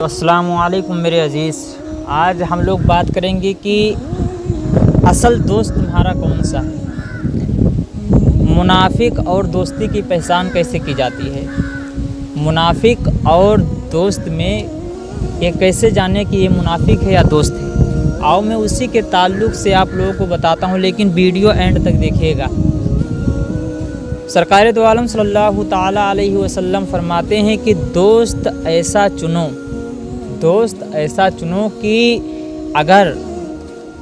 السلام علیکم میرے عزیز، آج ہم لوگ بات کریں گے کہ اصل دوست تمہارا کون سا ہے۔ منافق اور دوستی کی پہچان کیسے کی جاتی ہے؟ منافق اور دوست میں یہ کیسے جانے کہ یہ منافق ہے یا دوست ہے؟ آؤ میں اسی کے تعلق سے آپ لوگوں کو بتاتا ہوں، لیکن ویڈیو اینڈ تک دیکھیے گا۔ سرکار دو عالم صلی اللہ تعالیٰ علیہ وسلم فرماتے ہیں کہ دوست ایسا چنو کہ اگر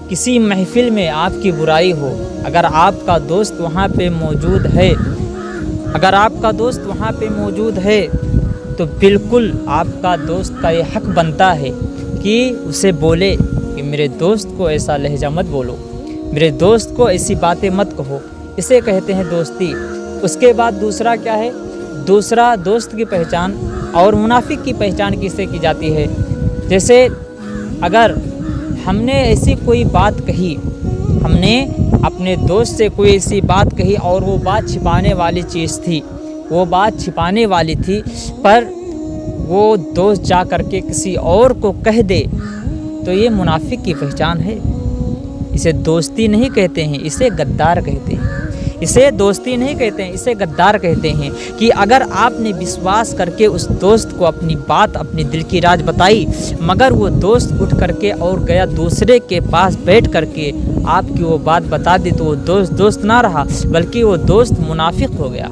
کسی محفل میں آپ کی برائی ہو، اگر آپ کا دوست وہاں پہ موجود ہے تو بالکل آپ کا دوست کا یہ حق بنتا ہے کہ اسے بولے کہ میرے دوست کو ایسا لہجہ مت بولو، میرے دوست کو ایسی باتیں مت کہو۔ اسے کہتے ہیں دوستی۔ اس کے بعد دوسرا کیا ہے؟ دوسرا دوست کی پہچان اور منافق کی پہچان کسے کی جاتی ہے؟ جیسے اگر ہم نے ایسی کوئی بات کہی، ہم نے اپنے دوست سے کوئی ایسی بات کہی اور وہ بات چھپانے والی تھی، پر وہ دوست جا کر کے کسی اور کو کہہ دے تو یہ منافق کی پہچان ہے۔ اسے دوستی نہیں کہتے ہیں، اسے غدار کہتے ہیں۔ اسے دوستی نہیں کہتے ہیں، اسے غدار کہتے ہیں کہ اگر آپ نے وشواس کر کے اس دوست کو اپنی بات، اپنی دل کی راز بتائی، مگر وہ دوست اٹھ کر کے اور گیا دوسرے کے پاس بیٹھ کر کے آپ کی وہ بات بتا دی، تو وہ دوست نہ رہا، بلکہ وہ دوست منافق ہو گیا،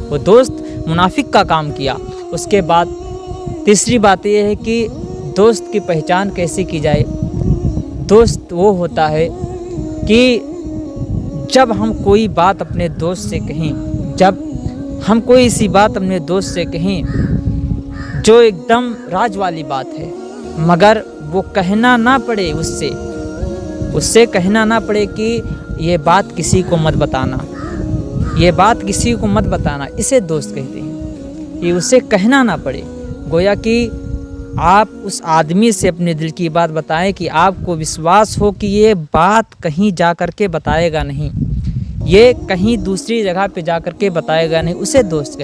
وہ دوست منافق کا کام کیا۔ اس کے بعد تیسری بات یہ ہے کہ دوست کی پہچان کیسے کی جائے؟ دوست وہ ہوتا ہے کہ جب ہم کوئی بات اپنے دوست سے کہیں، جب ہم کوئی ایسی بات اپنے دوست سے کہیں جو ایک دم راز والی بات ہے، مگر وہ کہنا نہ پڑے، اس سے کہنا نہ پڑے کہ یہ بات کسی کو مت بتانا، اسے دوست کہتے ہیں۔ کہ اسے کہنا نہ پڑے، گویا کہ آپ اس آدمی سے اپنے دل کی بات بتائیں کہ آپ کو وشواس ہو کہ یہ بات کہیں جا کر کے بتائے گا نہیں، یہ کہیں دوسری جگہ پہ جا کر کے بتائے گا نہیں، اسے دوست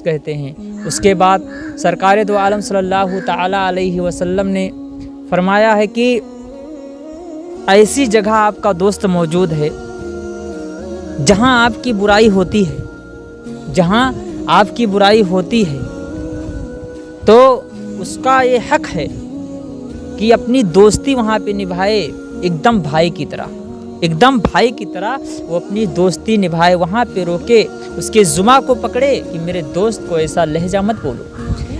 کہتے ہیں۔ اس کے بعد سرکار دو عالم صلی اللہ تعالیٰ علیہ وسلم نے فرمایا ہے کہ ایسی جگہ آپ کا دوست موجود ہے جہاں آپ کی برائی ہوتی ہے، تو اس کا یہ حق ہے کہ اپنی دوستی وہاں پہ نبھائے، ایک دم بھائی کی طرح وہ اپنی دوستی نبھائے، وہاں پہ روکے، اس کے زما کو پکڑے کہ میرے دوست کو ایسا لہجہ مت بولو،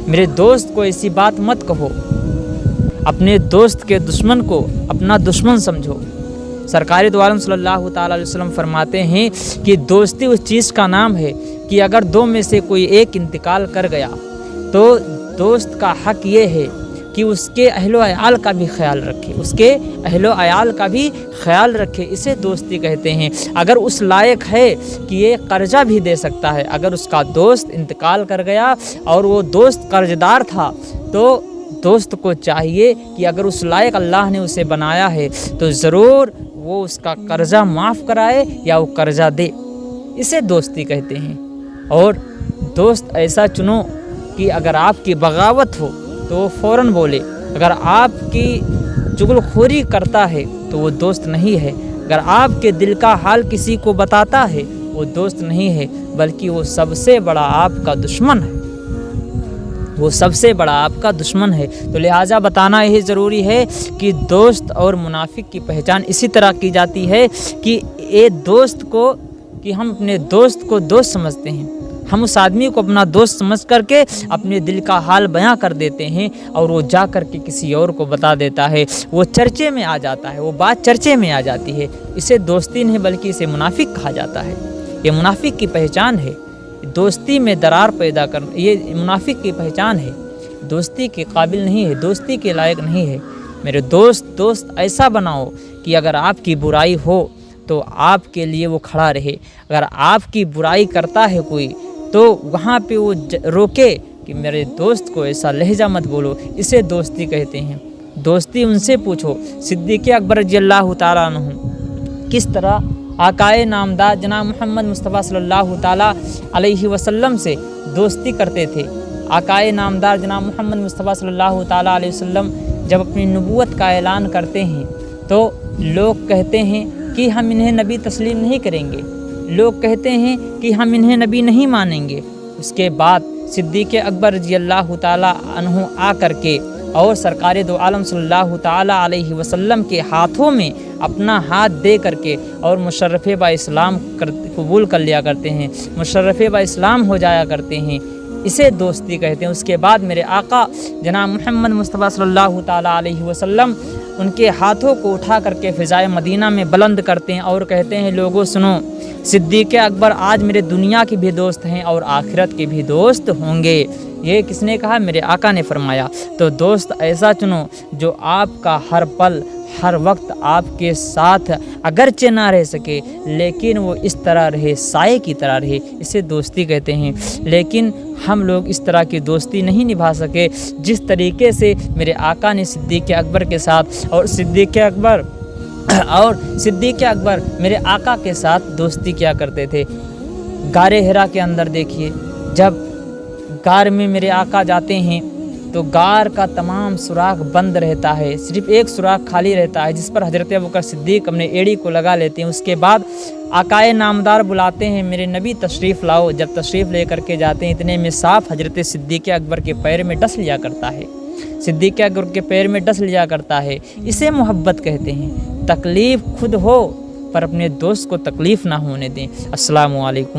میرے دوست کو ایسی بات مت کہو، اپنے دوست کے دشمن کو اپنا دشمن سمجھو۔ سرکار دو عالم صلی اللہ تعالیٰ علیہ وسلم فرماتے ہیں کہ دوستی اس چیز کا نام ہے کہ اگر دو میں سے کوئی ایک انتقال کر گیا تو دوست کا حق یہ ہے کہ اس کے اہل و عیال کا بھی خیال رکھے، اسے دوستی کہتے ہیں۔ اگر اس لائق ہے کہ یہ قرضہ بھی دے سکتا ہے، اگر اس کا دوست انتقال کر گیا اور وہ دوست قرض دار تھا، تو دوست کو چاہیے کہ اگر اس لائق اللہ نے اسے بنایا ہے تو ضرور وہ اس کا قرضہ معاف کرائے یا وہ قرضہ دے، اسے دوستی کہتے ہیں۔ اور دوست ایسا چنو کہ اگر آپ کی بغاوت ہو تو وہ فوراً بولے، اگر آپ کی چغلخوری کرتا ہے تو وہ دوست نہیں ہے، اگر آپ کے دل کا حال کسی کو بتاتا ہے وہ دوست نہیں ہے، بلکہ وہ سب سے بڑا آپ کا دشمن ہے۔ تو لہٰذا بتانا یہ ضروری ہے کہ دوست اور منافق کی پہچان اسی طرح کی جاتی ہے کہ ہم اپنے دوست کو دوست سمجھتے ہیں، ہم اس آدمی کو اپنا دوست سمجھ کر کے اپنے دل کا حال بیاں کر دیتے ہیں اور وہ جا کر کے کسی اور کو بتا دیتا ہے، وہ چرچے میں آ جاتا ہے، وہ بات چرچے میں آ جاتی ہے۔ اسے دوستی نہیں بلکہ اسے منافق کہا جاتا ہے۔ یہ منافق کی پہچان ہے، دوستی میں درار پیدا کرنا، یہ منافق کی پہچان ہے، دوستی کے قابل نہیں ہے، دوستی کے لائق نہیں ہے۔ میرے دوست ایسا بناؤ کہ اگر آپ کی برائی ہو تو آپ کے لیے وہ کھڑا رہے، اگر آپ کی برائی کرتا ہے کوئی تو وہاں پہ وہ روکے کہ میرے دوست کو ایسا لہجہ مت بولو، اسے دوستی کہتے ہیں۔ دوستی ان سے پوچھو، صدیق اکبر رضی اللہ تعالیٰ عنہ کس طرح آقائے نامدار جناب محمد مصطفیٰ صلی اللہ تعالیٰ علیہ وسلم سے دوستی کرتے تھے۔ آقائے نامدار جناب محمد مصطفیٰ صلی اللہ تعالیٰ علیہ وسلم جب اپنی نبوت کا اعلان کرتے ہیں تو لوگ کہتے ہیں کہ ہم انہیں نبی تسلیم نہیں کریں گے، لوگ کہتے ہیں کہ ہم انہیں نبی نہیں مانیں گے۔ اس کے بعد صدیق اکبر رضی اللہ تعالیٰ عنہ آ کر کے اور سرکار دو عالم صلی اللہ تعالیٰ علیہ وسلم کے ہاتھوں میں اپنا ہاتھ دے کر کے اور مشرف با اسلام قبول کر لیا کرتے ہیں، مشرف با اسلام ہو جایا کرتے ہیں، اسے دوستی کہتے ہیں۔ اس کے بعد میرے آقا جناب محمد مصطفیٰ صلی اللہ تعالیٰ علیہ وسلم ان کے ہاتھوں کو اٹھا کر کے فضائے مدینہ میں بلند کرتے ہیں اور کہتے ہیں لوگوں سنو، صدیق اکبر آج میرے دنیا کے بھی دوست ہیں اور آخرت کے بھی دوست ہوں گے۔ یہ کس نے کہا؟ میرے آقا نے فرمایا۔ تو دوست ایسا چنو جو آپ کا ہر پل ہر وقت آپ کے ساتھ اگرچہ نہ رہ سکے لیکن وہ اس طرح رہے، سائے کی طرح رہے، اسے دوستی کہتے ہیں۔ لیکن ہم لوگ اس طرح کی دوستی نہیں نبھا سکے جس طریقے سے میرے آقا نے صدیق اکبر کے ساتھ اور صدیق اکبر میرے آقا کے ساتھ دوستی کیا کرتے تھے۔ غار حرا کے اندر دیکھیے، جب غار میں میرے آقا جاتے ہیں تو غار کا تمام سوراخ بند رہتا ہے، صرف ایک سوراخ خالی رہتا ہے جس پر حضرت ابوبکر صدیق اپنے ایڑی کو لگا لیتے ہیں۔ اس کے بعد آقائے نامدار بلاتے ہیں میرے نبی تشریف لاؤ، جب تشریف لے کر کے جاتے ہیں اتنے میں صاف حضرت صدیق اکبر کے پیر میں ڈس لیا کرتا ہے، صدیق اکبر کے پیر میں ڈس لیا کرتا ہے۔ اسے محبت کہتے ہیں۔ تکلیف خود ہو پر اپنے دوست کو تکلیف نہ ہونے دیں۔ السلام علیکم۔